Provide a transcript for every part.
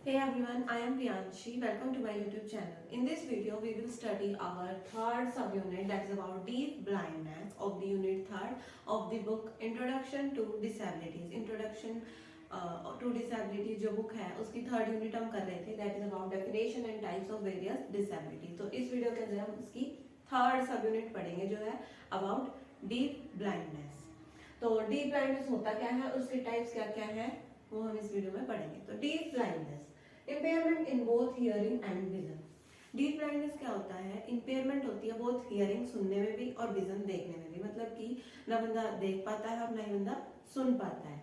Hey everyone, I am Priyanshi. Welcome to my YouTube channel. In this video, we will study our third subunit, that is about deaf blindness of the unit third of the book Introduction to Disabilities. Introduction to Disabilities जो book है उसकी third unit हम कर रहे थे, that is about definition and types of various disabilities. तो इस video के अंदर हम इसकी third subunit पढ़ेंगे जो है about deaf blindness. तो deaf blindness होता क्या है, उसके types क्या क्या है वो हम इस वीडियो में पढ़ेंगे. तो deaf blindness impairment in both hearing and vision. Deaf blindness क्या होता है? इम्पेयरमेंट होती है बोथ हियरिंग सुनने में भी और विजन देखने में भी, मतलब कि ना बंदा देख पाता है और ना ही बंदा सुन पाता है.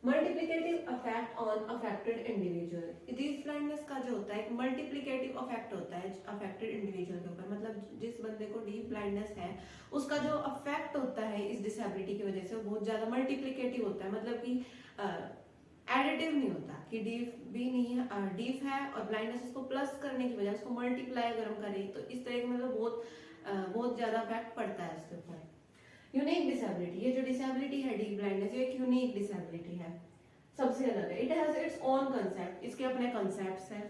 Multiplicative affect on affected individual. Deaf blindness का जो होता है एक मल्टीप्लिकेटिव अफेक्ट होता है अफेक्टेड इंडिविजुअल के ऊपर, मतलब जिस बंदे को डीफ ब्लाइंडनेस है उसका जो अफेक्ट होता है इस डिसेबिलिटी की वजह से वो बहुत ज्यादा मल्टीप्लिकेटिव होता है, मतलब कि एडिटिव नहीं होता कि डीफ भी नहीं है, डीफ है और ब्लाइंडनेस उसको प्लस करने की वजह उसको मल्टीप्लाई अगर हम करें तो इस तरह के मतलब बहुत ज्यादा इफेक्ट पड़ता है उसके ऊपर. यूनिक डिसेबिलिटी, ये जो डिसेबिलिटी है डीफ ब्लाइंडनेस ये एक यूनिक डिसेबिलिटी है, सबसे अलग है. It has its own concept, इसके अपने कंसेप्ट्स हैं.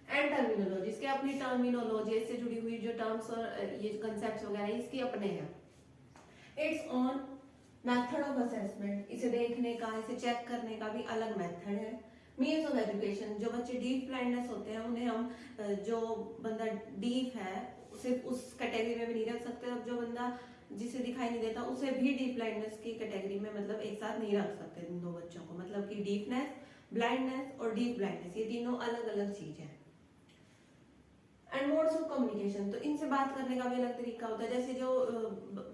एंड टर्मिनोलॉजी, इसके अपनी टर्मिनोलॉजी, इससे जुड़ी हुई जो टर्म्स और ये कंसेप्ट्स वगैरह इसके अपने हैं. It's on method of assessment, इसे देखने का इसे चेक करने का भी अलग मेथड है. मीन्स ऑफ एजुकेशन, जो बच्चे डीफ ब्लाइंडनेस होते हैं उन्हें हम जो बंदा डीफ है सिर्फ उस कैटेगरी में भी नहीं रख सकते, और जो बंदा जिसे दिखाई नहीं देता उसे भी डीफ ब्लाइंडनेस की कैटेगरी में मतलब एक साथ नहीं रख सकते इन दो बच्चों को, मतलब कि डीफनेस, ब्लाइंडनेस और डीफ ब्लाइंडनेस ये तीनों अलग अलग चीज है. एंड मोड्स ऑफ कम्युनिकेशन, तो इनसे बात करने का भी अलग तरीका होता है. जैसे जो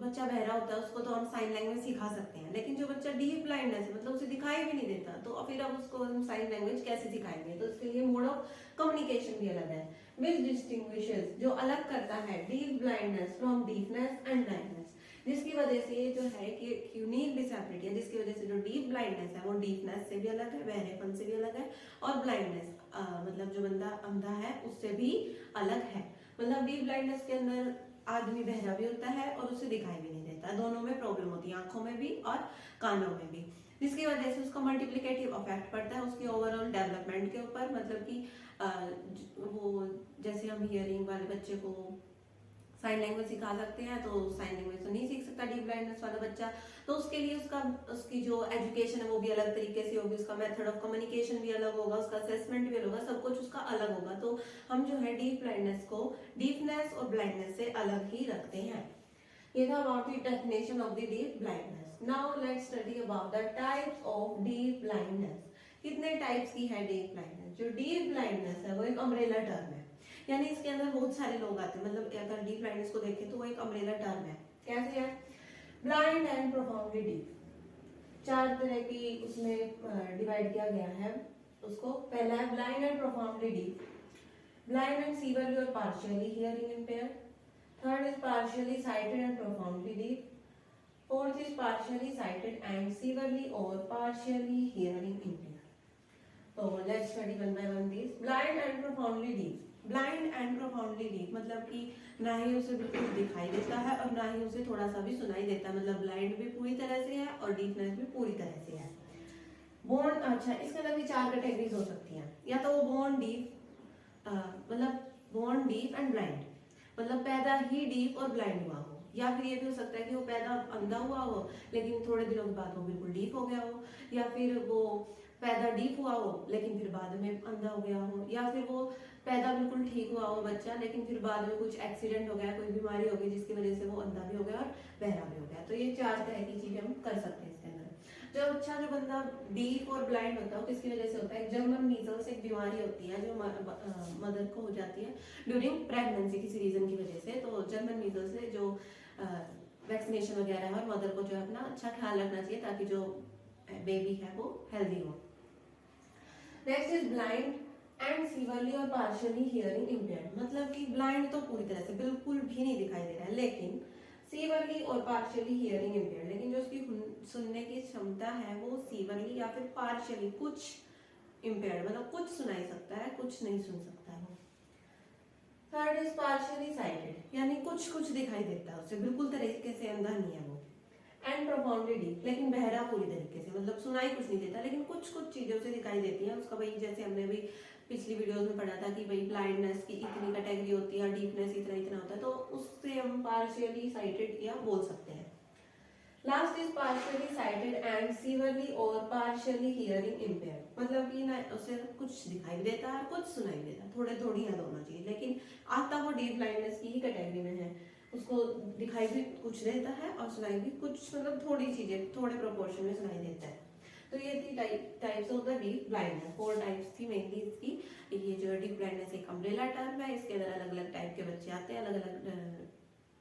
बच्चा बहरा होता है उसको तो हम साइन लैंग्वेज सिखा सकते हैं, लेकिन जो बच्चा डीफ ब्लाइंडनेस है मतलब उसे दिखाई भी नहीं देता तो फिर अब उसको हम साइन लैंग्वेज कैसे सिखाएंगे, तो इसके लिए मोड ऑफ कम्युनिकेशन भी अलग है. विच डिस्टिंग्विशेस, जो अलग करता है deaf blindness from deafness and blindness, जिसकी वजह से ये जो है कि यूनिक डिसेबिलिटी है, जिसकी वजह से जो डीप ब्लाइंडनेस है वो डीफनेस से भी अलग है, बहरेपन से भी अलग है, और ब्लाइंडनेस मतलब जो बंदा अंधा है उससे भी अलग है. मतलब डीप ब्लाइंडनेस के अंदर आदमी बहरा भी होता है और उसे दिखाई भी नहीं देता, दोनों में प्रॉब्लम होती है, आंखों में भी और कानों में भी, जिसकी वजह से उसका मल्टीप्लिकेटिव इफेक्ट पड़ता है उसकी ओवरऑल डेवलपमेंट के ऊपर. मतलब कि वो जैसे हम हियरिंग वाले बच्चे को साइन लैंग्वेज सिखा सकते हैं तो साइन लैंग्वेज तो नहीं सीख सकता डीप ब्लाइंडनेस वाला बच्चा, तो उसके लिए उसकी जो एजुकेशन है वो भी अलग तरीके से होगी, उसका मेथड ऑफ कम्युनिकेशन भी अलग होगा, उसका असेसमेंट भी अलग होगा, सब कुछ उसका अलग होगा. तो हम जो है डीप ब्लाइंडनेस को डीफनेस और ब्लाइंडनेस से अलग ही रखते हैं. ये था about the definition of the deep blindness. Now let's study about the types of deep blindness. कितने टाइप्स की है डीप ब्लाइंडनेस? जो डीप ब्लाइंडनेस है वो एक अम्ब्रेला टर्म है, यानी इसके अंदर बहुत सारे लोग आते हैं, मतलब अगर डीप ब्लाइंडनेस को देखें तो वो एक अम्ब्रेला टर्म है. कैसे है? ब्लाइंड एंड प्रोफाउंडली डीफ, चार तरह की उसमें डिवाइड किया गया है उसको. पहला है blind and profoundly deaf, blind and severely और partially hearing impaired. Third is partially sighted and profoundly deaf. Fourth is partially sighted and severely और पार्शियली हियरिंग इम्पेयर्ड. तो let's study one by one this. Blind and profoundly deaf, blind and profoundly deaf मतलब कि ना ही उसे बिल्कुल दिखाई देता है और ना ही उसे थोड़ा सा भी सुनाई देता है, मतलब ब्लाइंड भी पूरी तरह से है और डीफनेस भी पूरी तरह से है. बोर्न, अच्छा इसके अंदर भी चार कैटेगरीज हो सकती हैं. या तो वो बोर्न डीफ, मतलब बोर्न डीफ एंड ब्लाइंड, मतलब पैदा ही डीफ और ब्लाइंड हुआ हो, या फिर ये भी हो सकता है कि वो पैदा अंधा हुआ हो लेकिन थोड़े दिनों के बाद वो बिल्कुल डीफ हो गया हो, या फिर वो पैदा डीफ हुआ हो लेकिन फिर बाद में अंधा हो गया हो, या फिर वो पैदा बिल्कुल ठीक हुआ हो बच्चा लेकिन फिर बाद में कुछ एक्सीडेंट हो गया, कोई बीमारी हो गई जिसकी वजह से वो अंधा भी हो गया और बहरा भी हो गया. तो ये चार तरह की चीजें हम कर सकते हैं इसके अंदर. जो बंदा डीफ और ब्लाइंड होता है किसकी वजह से होता है? जर्मन मीजल्स एक बीमारी होती है जो मदर को हो जाती है ड्यूरिंग प्रेगनेंसी किसी रीजन की वजह से. तो जर्मन मीजल्स से जो वैक्सीनेशन वगैरह है और मदर को जो है अपना अच्छा ख्याल रखना चाहिए ताकि जो बेबी है वो हेल्दी हो. Next is blind and severely और पार्शियली हियरिंग इम्पेयर्ड, मतलब कि ब्लाइंड तो पूरी तरह से बिल्कुल भी नहीं दिखाई दे रहा है, लेकिन सीवरली और पार्शियली हियरिंग इम्पेयर्ड, लेकिन जो उसकी सुनने की क्षमता है वो सीवरली या फिर पार्शियली कुछ इम्पेयर्ड, मतलब कुछ सुनाई सकता है कुछ नहीं सुन सकता है. थर्ड इज पार्शियली साइटेड, यानी कुछ कुछ दिखाई देता है उसे, बिल्कुल तरीके से अंधा नहीं है वो. एंड प्रोफाउंडली डीफ, लेकिन बहरा पूरी तरीके से, मतलब सुनाई कुछ नहीं देता, लेकिन कुछ कुछ चीजें उसे दिखाई देती हैं उसका। भाई जैसे हमने अभी पिछली वीडियोस में पढ़ा था कि भाई ब्लाइंडनेस की इतनी कैटेगरी होती है, डीपनेस इतना इतना होता है, तो उससे हम पार्शियली साइटेड या बोल सकते हैं। Last is partially sighted and severely और पार्शियली हियरिंग इम्पेयर्ड, मतलब कि ना उसे कुछ दिखाई भी देता है और कुछ सुनाई भी देता है, थोड़े थोड़ी याद होना चाहिए, लेकिन आता वो डीप ब्लाइंडनेस की ही कैटेगरी में है। उसको दिखाई भी कुछ देता है और सुनाई भी कुछ, मतलब थोड़ी चीजें थोड़े प्रोपोर्शन में सुनाई देता है। तो ये थी types of the deep blindness, 4 types थी मेनली इसकी। ये जो डीप ब्लाइंडनेस एक अम्ब्रेला टर्म है, इसके अंदर अलग अलग टाइप के बच्चे आते हैं, अलग अलग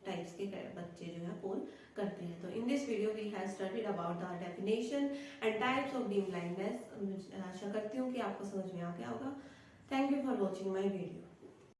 टाइप्स के बच्चे जो है पोल करते हैं। तो in this video we have studied about the definition and types of deep blindness. आशा करती हूँ कि आपको समझ में आ गया होगा। Thank you for watching my video.